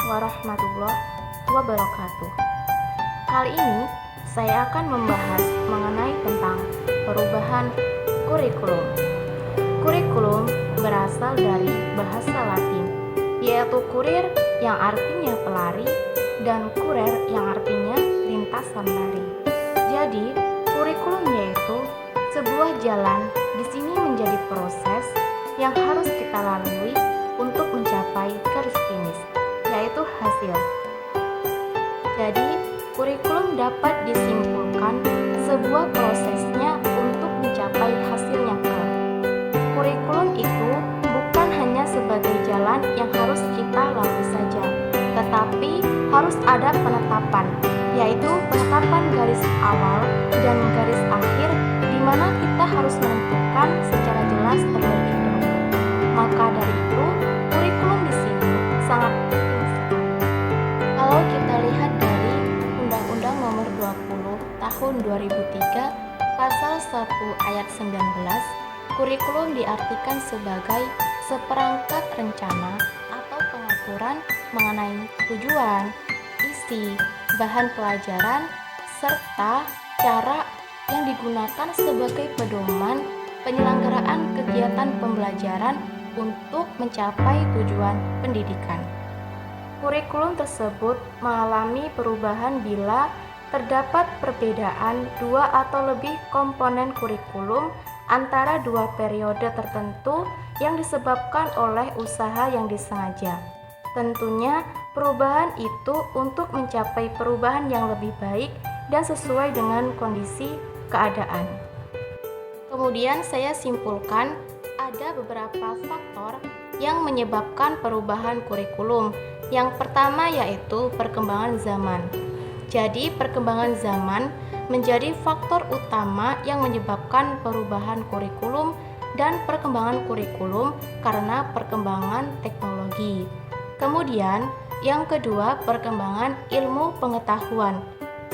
warahmatullahi wabarakatuh. Kali ini saya akan membahas mengenai tentang perubahan kurikulum. Kurikulum berasal dari bahasa Latin, yaitu kurir yang artinya pelari dan kurer yang artinya lintasan lari. Jadi, kurikulum yaitu sebuah jalan. Di sini menjadi proses yang harus kita lalui untuk mencapai garis finish, yaitu hasil. Jadi, kurikulum dapat disimpulkan sebuah prosesnya untuk mencapai hasilnya kelak. Kurikulum itu bukan hanya sebagai jalan yang harus kita lalui saja, tetapi harus ada penetapan, yaitu penetapan garis awal dan garis akhir, di mana kita harus menentukan secara jelas terlebih dahulu. Maka dari itu, kurikulum di sini sangat penting sekali. Kalau kita lihat dari Undang-Undang Nomor 20 Tahun 2003, Pasal 1 Ayat 19, kurikulum diartikan sebagai seperangkat rencana atau pengaturan mengenai tujuan, isi, bahan pelajaran, serta cara yang digunakan sebagai pedoman penyelenggaraan kegiatan pembelajaran untuk mencapai tujuan pendidikan. Kurikulum tersebut mengalami perubahan bila terdapat perbedaan dua atau lebih komponen kurikulum antara dua periode tertentu yang disebabkan oleh usaha yang disengaja. Tentunya, perubahan itu untuk mencapai perubahan yang lebih baik dan sesuai dengan kondisi keadaan. Kemudian saya simpulkan ada beberapa faktor yang menyebabkan perubahan kurikulum. Yang pertama yaitu perkembangan zaman. Jadi, perkembangan zaman menjadi faktor utama yang menyebabkan perubahan kurikulum dan perkembangan kurikulum karena perkembangan teknologi. Kemudian, yang kedua, perkembangan ilmu pengetahuan.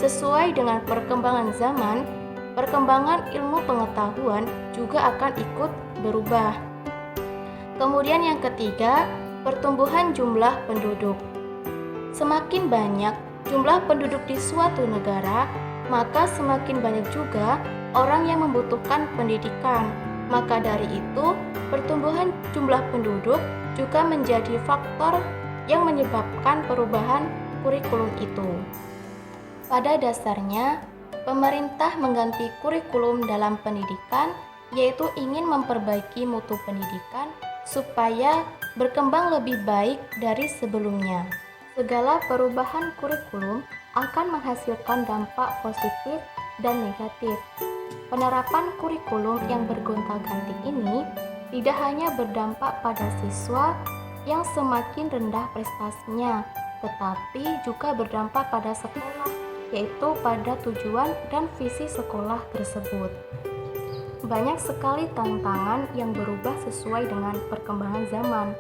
Sesuai dengan perkembangan zaman, perkembangan ilmu pengetahuan juga akan ikut berubah. Kemudian yang ketiga, pertumbuhan jumlah penduduk. Semakin banyak jumlah penduduk di suatu negara, maka semakin banyak juga orang yang membutuhkan pendidikan. Maka dari itu, pertumbuhan jumlah penduduk juga menjadi faktor yang menyebabkan perubahan kurikulum itu. Pada dasarnya, pemerintah mengganti kurikulum dalam pendidikan, yaitu ingin memperbaiki mutu pendidikan supaya berkembang lebih baik dari sebelumnya. Segala perubahan kurikulum akan menghasilkan dampak positif dan negatif. Penerapan kurikulum yang bergonta-ganti ini tidak hanya berdampak pada siswa yang semakin rendah prestasinya, tetapi juga berdampak pada sekolah, yaitu pada tujuan dan visi sekolah tersebut. Banyak sekali tantangan yang berubah sesuai dengan perkembangan zaman.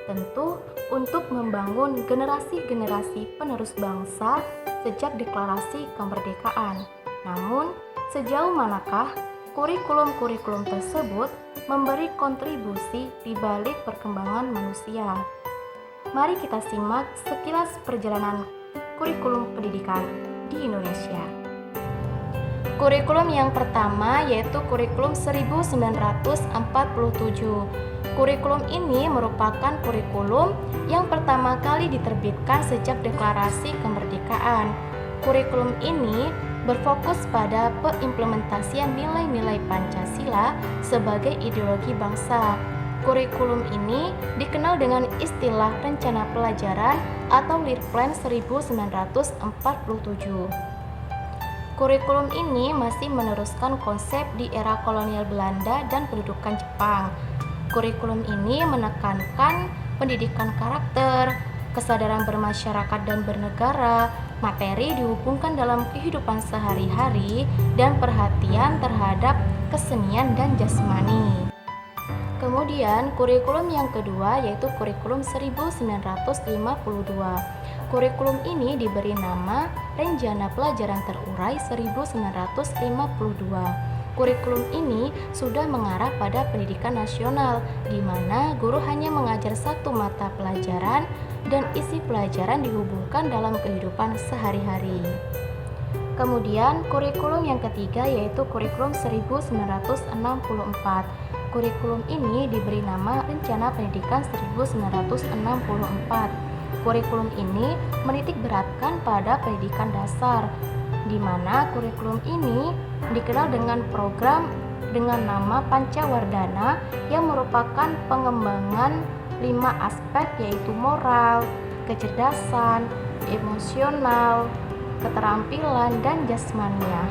Tentu, untuk membangun generasi-generasi penerus bangsa sejak deklarasi kemerdekaan. Namun, sejauh manakah kurikulum-kurikulum tersebut memberi kontribusi di balik perkembangan manusia? Mari kita simak sekilas perjalanan kurikulum pendidikan di Indonesia. Kurikulum yang pertama yaitu kurikulum 1947. Kurikulum ini merupakan kurikulum yang pertama kali diterbitkan sejak deklarasi kemerdekaan. Kurikulum ini berfokus pada pengimplementasian nilai-nilai Pancasila sebagai ideologi bangsa. Kurikulum ini dikenal dengan istilah rencana pelajaran atau Leerplan 1947. Kurikulum ini masih meneruskan konsep di era kolonial Belanda dan pendudukan Jepang. Kurikulum ini menekankan pendidikan karakter, kesadaran bermasyarakat dan bernegara, materi dihubungkan dalam kehidupan sehari-hari, dan perhatian terhadap kesenian dan jasmani. Kemudian, kurikulum yang kedua yaitu kurikulum 1952. Kurikulum ini diberi nama Rencana Pelajaran Terurai 1952. Kurikulum ini sudah mengarah pada pendidikan nasional, di mana guru hanya mengajar satu mata pelajaran dan isi pelajaran dihubungkan dalam kehidupan sehari-hari. Kemudian kurikulum yang ketiga yaitu kurikulum 1964. Kurikulum ini diberi nama Rencana Pendidikan 1964. Kurikulum ini menitik beratkan pada pendidikan dasar, di mana kurikulum ini dikenal dengan program dengan nama Pancawardhana yang merupakan pengembangan 5 aspek yaitu moral, kecerdasan, emosional, keterampilan, dan jasmania.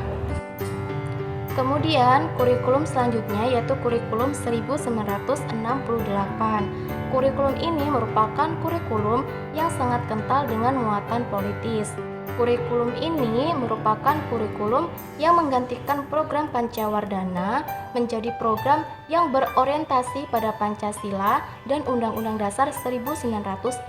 Kemudian kurikulum selanjutnya yaitu kurikulum 1968. Kurikulum ini merupakan kurikulum yang sangat kental dengan muatan politis. Kurikulum ini merupakan kurikulum yang menggantikan program Pancawardhana menjadi program yang berorientasi pada Pancasila dan Undang-Undang Dasar 1945.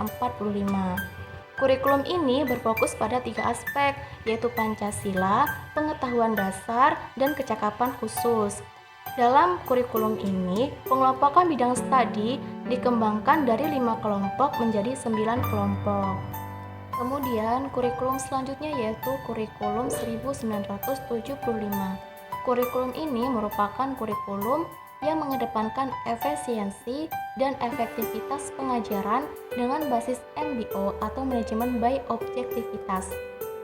Kurikulum ini berfokus pada 3 aspek, yaitu Pancasila, pengetahuan dasar, dan kecakapan khusus. Dalam kurikulum ini, pengelompokan bidang studi dikembangkan dari 5 kelompok menjadi 9 kelompok. Kemudian, kurikulum selanjutnya yaitu kurikulum 1975. Kurikulum ini merupakan kurikulum yang mengedepankan efisiensi dan efektivitas pengajaran dengan basis MBO atau manajemen by objektivitas.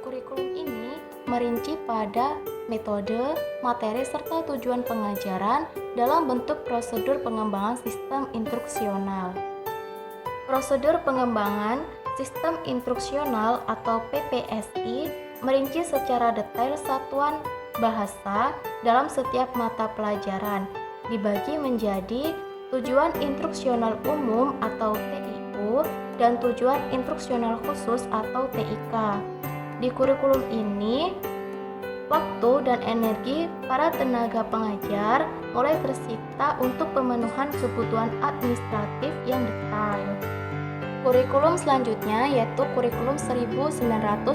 Kurikulum ini merinci pada metode, materi, serta tujuan pengajaran dalam bentuk prosedur pengembangan sistem instruksional. Prosedur pengembangan sistem instruksional atau PPSI merinci secara detail satuan bahasa dalam setiap mata pelajaran, dibagi menjadi tujuan instruksional umum atau TIU dan tujuan instruksional khusus atau TIK. Di kurikulum ini, waktu dan energi para tenaga pengajar mulai tersita untuk pemenuhan kebutuhan administratif yang detail. Kurikulum selanjutnya yaitu kurikulum 1984.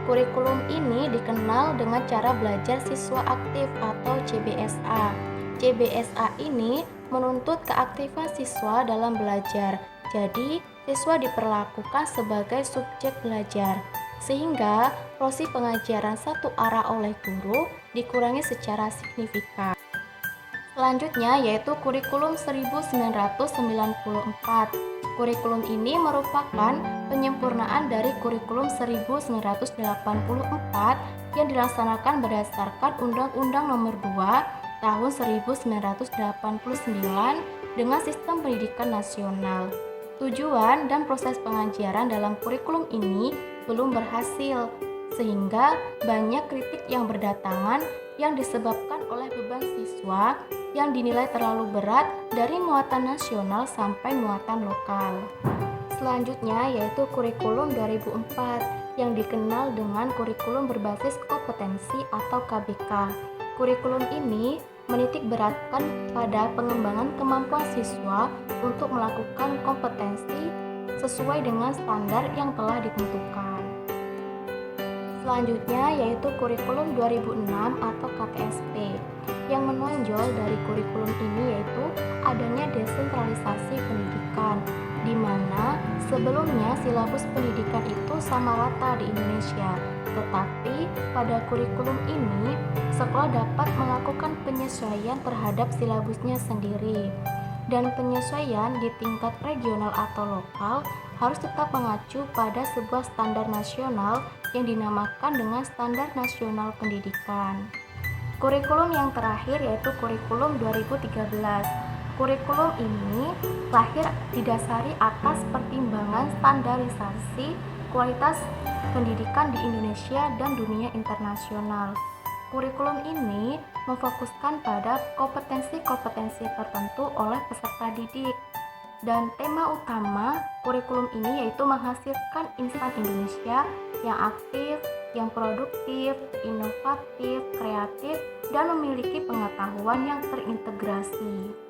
Kurikulum ini dikenal dengan cara belajar siswa aktif atau CBSA. CBSA ini menuntut keaktifan siswa dalam belajar. Jadi, siswa diperlakukan sebagai subjek belajar, sehingga porsi pengajaran satu arah oleh guru dikurangi secara signifikan. Selanjutnya yaitu kurikulum 1994. Kurikulum ini merupakan penyempurnaan dari kurikulum 1984 yang dilaksanakan berdasarkan Undang-Undang Nomor 2 Tahun 1989 dengan sistem pendidikan nasional. Tujuan dan proses pengajaran dalam kurikulum ini belum berhasil, sehingga banyak kritik yang berdatangan yang disebabkan oleh beban siswa yang dinilai terlalu berat dari muatan nasional sampai muatan lokal. Selanjutnya yaitu kurikulum 2004 yang dikenal dengan kurikulum berbasis kompetensi atau KBK. Kurikulum ini menitik beratkan pada pengembangan kemampuan siswa untuk melakukan kompetensi sesuai dengan standar yang telah ditentukan. Selanjutnya yaitu kurikulum 2006 atau KTSP. Yang menonjol dari kurikulum ini yaitu adanya desentralisasi pendidikan, di mana sebelumnya silabus pendidikan itu sama rata di Indonesia, tetapi pada kurikulum ini sekolah dapat melakukan penyesuaian terhadap silabusnya sendiri, dan penyesuaian di tingkat regional atau lokal harus tetap mengacu pada sebuah standar nasional yang dinamakan dengan Standar Nasional Pendidikan. Kurikulum yang terakhir yaitu kurikulum 2013. Kurikulum ini lahir didasari atas pertimbangan standarisasi kualitas pendidikan di Indonesia dan dunia internasional. Kurikulum ini memfokuskan pada kompetensi-kompetensi tertentu oleh peserta didik. Dan tema utama kurikulum ini yaitu menghasilkan insan Indonesia yang aktif, yang produktif, inovatif, kreatif, dan memiliki pengetahuan yang terintegrasi.